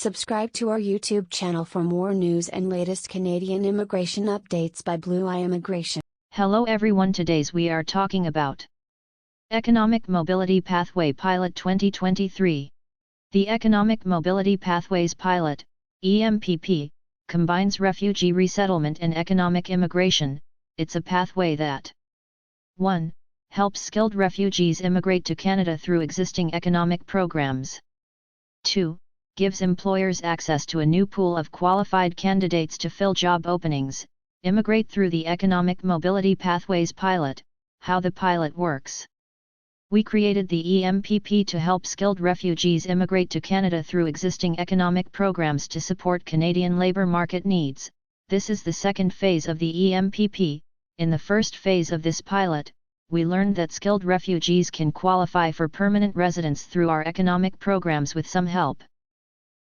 Subscribe to our YouTube channel for more news and latest Canadian immigration updates by Blue Eye Immigration. Hello everyone, today's we are talking about Economic Mobility Pathway Pilot 2023. The Economic Mobility Pathways Pilot, EMPP, combines refugee resettlement and economic immigration. It's a pathway that 1. Helps skilled refugees immigrate to Canada through existing economic programs. 2. Gives employers access to a new pool of qualified candidates to fill job openings. Immigrate through the Economic Mobility Pathways Pilot. How the pilot works. We created the EMPP to help skilled refugees immigrate to Canada through existing economic programs to support Canadian labour market needs. This is the second phase of the EMPP. In the first phase of this pilot, we learned that skilled refugees can qualify for permanent residence through our economic programs with some help.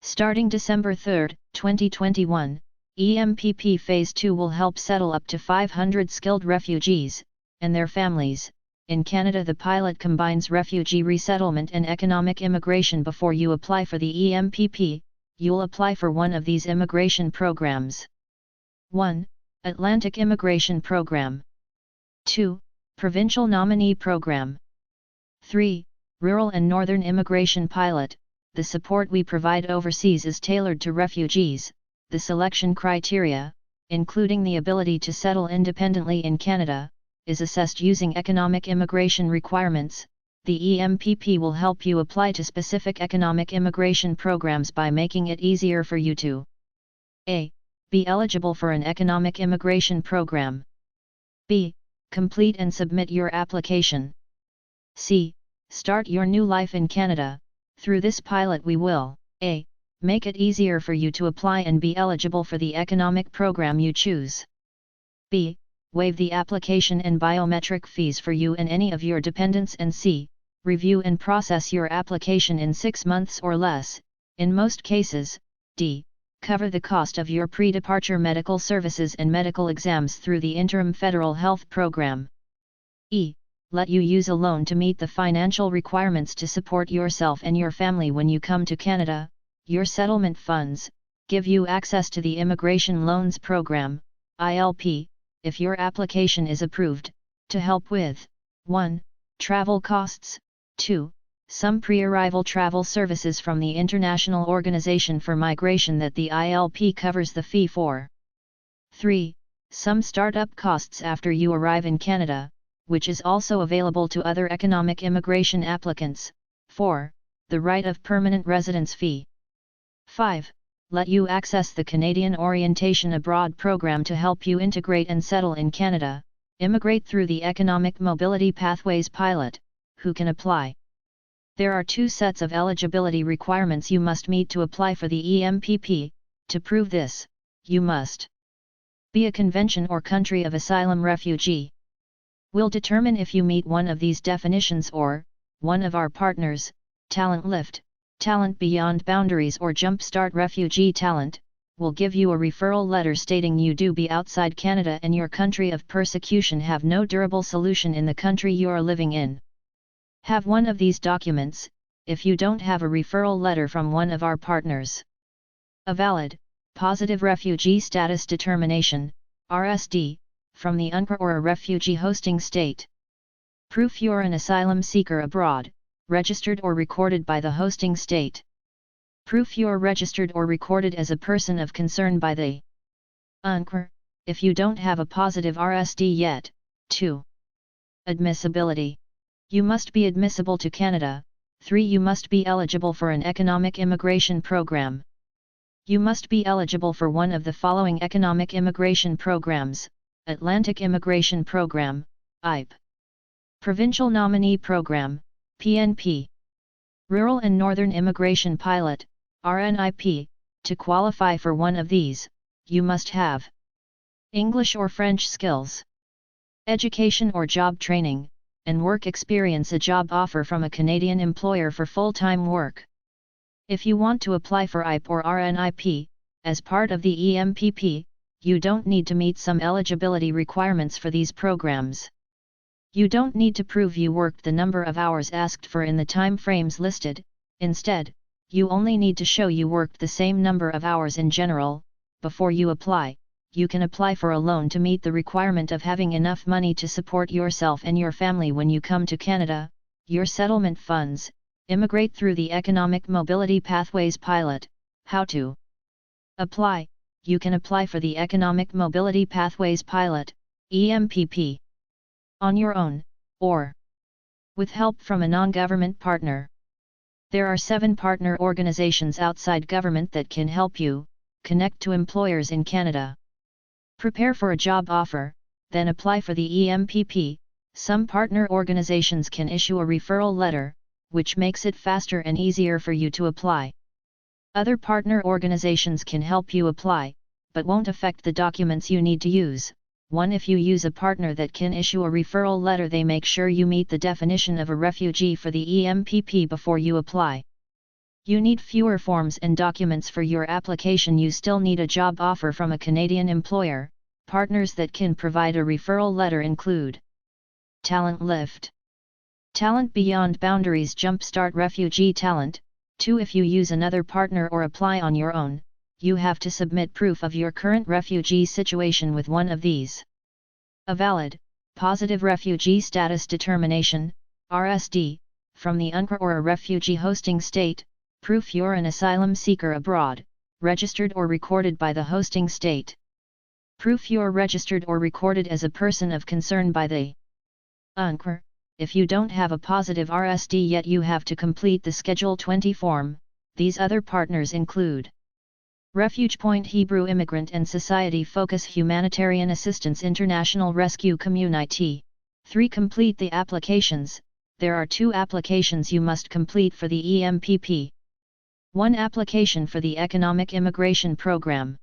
Starting December 3, 2021, EMPP Phase 2 will help settle up to 500 skilled refugees and their families. In Canada, the pilot combines refugee resettlement and economic immigration. Before you apply for the EMPP, you'll apply for one of these immigration programs. 1. Atlantic Immigration Program. 2. Provincial Nominee Program. 3. Rural and Northern Immigration Pilot. The support we provide overseas is tailored to refugees. The selection criteria, including the ability to settle independently in Canada, is assessed using economic immigration requirements. The EMPP will help you apply to specific economic immigration programs by making it easier for you to a. Be eligible for an economic immigration program. b. Complete and submit your application. c. Start your new life in Canada. Through this pilot we will a. Make it easier for you to apply and be eligible for the economic program you choose. b. Waive the application and biometric fees for you and any of your dependents, and c. Review and process your application in 6 months or less. In most cases, d. Cover the cost of your pre-departure medical services and medical exams through the interim federal health program. e. Let you use a loan to meet the financial requirements to support yourself and your family when you come to Canada. Your settlement funds give you access to the Immigration Loans Program, ILP, if your application is approved, to help with 1. Travel costs, 2. Some pre-arrival travel services from the International Organization for Migration that the ILP covers the fee for. 3. Some startup costs after you arrive in Canada, which is also available to other economic immigration applicants. 4. The right of permanent residence fee. 5. Let you access the Canadian Orientation Abroad program to help you integrate and settle in Canada. Immigrate through the Economic Mobility Pathways Pilot. Who can apply? There are 2 sets of eligibility requirements you must meet to apply for the EMPP. To prove this, you must be a convention or country of asylum refugee. We'll determine if you meet one of these definitions or one of our partners, Talent Lift, Talent Beyond Boundaries or Jumpstart Refugee Talent, will give you a referral letter stating you do be outside Canada and your country of persecution have no durable solution in the country you are living in. Have one of these documents, if you don't have a referral letter from one of our partners. A valid, positive refugee status determination, RSD, from the UNCR or a refugee hosting state. Proof you're an asylum seeker abroad, registered or recorded by the hosting state. Proof you're registered or recorded as a person of concern by the UNCR, if you don't have a positive RSD yet. 2. Admissibility. You must be admissible to Canada. 3. You must be eligible for an economic immigration program. You must be eligible for one of the following economic immigration programs: Atlantic Immigration Program, IPE. Provincial Nominee Program, PNP. Rural and Northern Immigration Pilot, RNIP. To qualify for one of these, you must have English or French skills, education or job training, and work experience, a job offer from a Canadian employer for full-time work. If you want to apply for IPE or RNIP, as part of the EMPP, you don't need to meet some eligibility requirements for these programs. You don't need to prove you worked the number of hours asked for in the time frames listed. Instead, You only need to show you worked the same number of hours in general. Before you apply, you can apply for a loan to meet the requirement of having enough money to support yourself and your family when you come to Canada. Your settlement funds. Immigrate through the Economic Mobility Pathways Pilot. How to apply? You can apply for the Economic Mobility Pathways Pilot, EMPP, on your own, or with help from a non-government partner. There are 7 partner organizations outside government that can help you connect to employers in Canada. Prepare for a job offer, then apply for the EMPP. Some partner organizations can issue a referral letter, which makes it faster and easier for you to apply. Other partner organizations can help you apply, but won't affect the documents you need to use. 1. If you use a partner that can issue a referral letter, they make sure you meet the definition of a refugee for the EMPP before you apply. You need fewer forms and documents for your application. You still need a job offer from a Canadian employer. Partners that can provide a referral letter include Talent Lift, Talent Beyond Boundaries, Jumpstart Refugee Talent. 2. If you use another partner or apply on your own, you have to submit proof of your current refugee situation with one of these: a valid, positive refugee status determination, RSD, from the UNCR or a refugee hosting state, proof you're an asylum seeker abroad, registered or recorded by the hosting state, proof you're registered or recorded as a person of concern by the UNCR. If you don't have a positive RSD yet, you have to complete the Schedule 20 form. These other partners include Refuge Point, Hebrew Immigrant and Society Focus, Humanitarian Assistance, International Rescue Community. 3. Complete the applications. There are 2 applications you must complete for the EMPP. 1. Application for the Economic Immigration Program,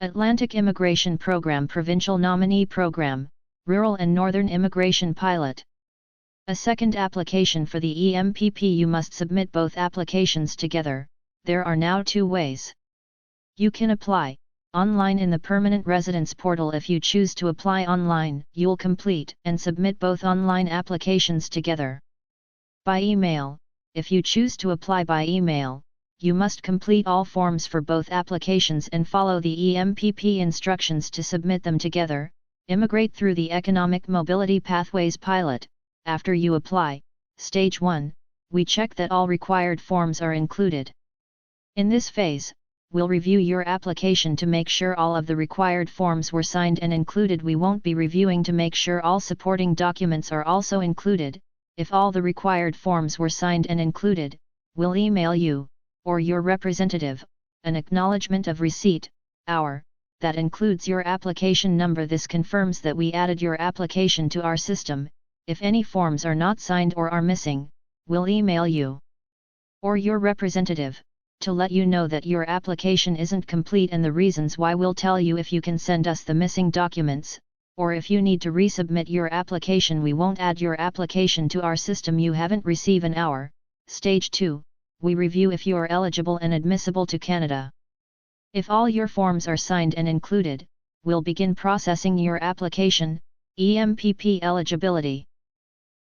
Atlantic Immigration Program, Provincial Nominee Program, Rural and Northern Immigration Pilot. A second application for the EMPP. You must submit both applications together. There are now 2 ways. You can apply online in the Permanent Residence Portal. If you choose to apply online, you'll complete and submit both online applications together. By email. If you choose to apply by email, you must complete all forms for both applications and follow the EMPP instructions to submit them together. Immigrate through the Economic Mobility Pathways Pilot. After you apply, Stage 1, we check that all required forms are included. In this phase, we'll review your application to make sure all of the required forms were signed and included. We won't be reviewing to make sure all supporting documents are also included. If all the required forms were signed and included, we'll email you, or your representative, an acknowledgement of receipt, that includes your application number. This confirms that we added your application to our system. If any forms are not signed or are missing, we'll email you, or your representative, to let you know that your application isn't complete and the reasons why. We'll tell you if you can send us the missing documents, or if you need to resubmit your application. We won't add your application to our system you haven't received an hour. Stage 2, we review if you are eligible and admissible to Canada. If all your forms are signed and included, we'll begin processing your application. EMPP eligibility.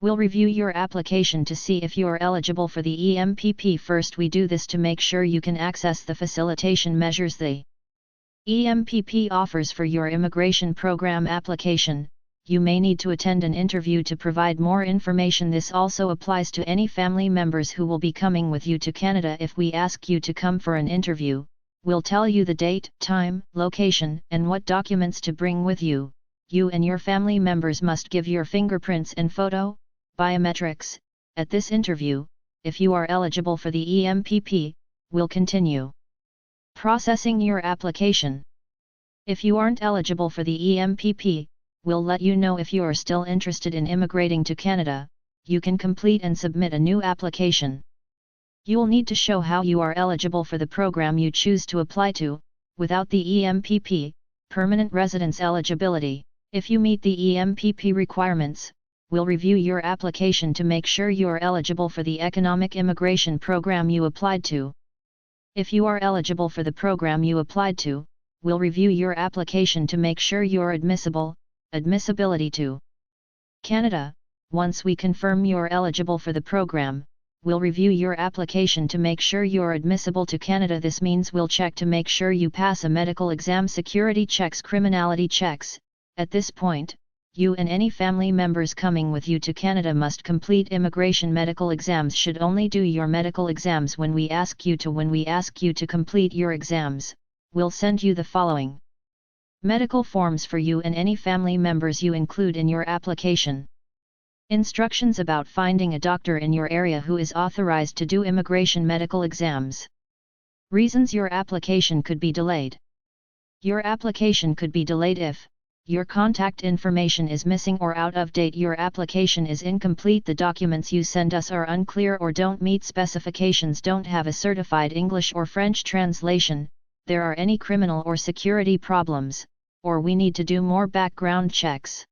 We'll review your application to see if you are eligible for the EMPP. First, we do this to make sure you can access the facilitation measures the EMPP offers for your immigration program application. You may need to attend an interview to provide more information. This also applies to any family members who will be coming with you to Canada. If we ask you to come for an interview, we'll tell you the date, time, location, and what documents to bring with you. You and your family members must give your fingerprints and photo biometrics at this interview. If you are eligible for the EMPP, we'll continue processing your application. If you aren't eligible for the EMPP, we'll let you know. If you are still interested in immigrating to Canada, you can complete and submit a new application. You'll need to show how you are eligible for the program you choose to apply to, without the EMPP, permanent residence eligibility. If you meet the EMPP requirements, we'll review your application to make sure you are eligible for the economic immigration program you applied to. If you are eligible for the program you applied to, we'll review your application to make sure you're admissibility to Canada. Once we confirm you're eligible for the program, we'll review your application to make sure you're admissible to Canada. This means we'll check to make sure you pass a medical exam, security checks, criminality checks. At this point, you and any family members coming with you to Canada must complete immigration medical exams. Should only do your medical exams when we ask you to. When we ask you to complete your exams, we'll send you the following medical forms for you and any family members you include in your application. Instructions about finding a doctor in your area who is authorized to do immigration medical exams. Reasons your application could be delayed. Your application could be delayed if your contact information is missing or out of date, your application is incomplete, the documents you send us are unclear or don't meet specifications, don't have a certified English or French translation, there are any criminal or security problems, or we need to do more background checks.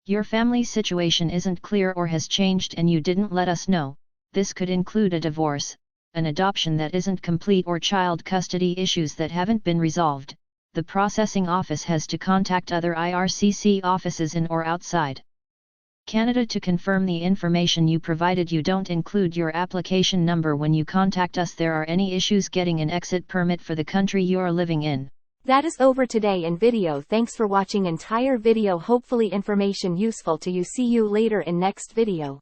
Your family situation isn't clear or has changed and you didn't let us know. This could include a divorce, an adoption that isn't complete, or child custody issues that haven't been resolved. The processing office has to contact other IRCC offices in or outside Canada to confirm the information you provided. You don't include your application number when you contact us. There are any issues getting an exit permit for the country you are living in. That is over today in video. Thanks for watching entire video. Hopefully information useful to you. See you later in next video.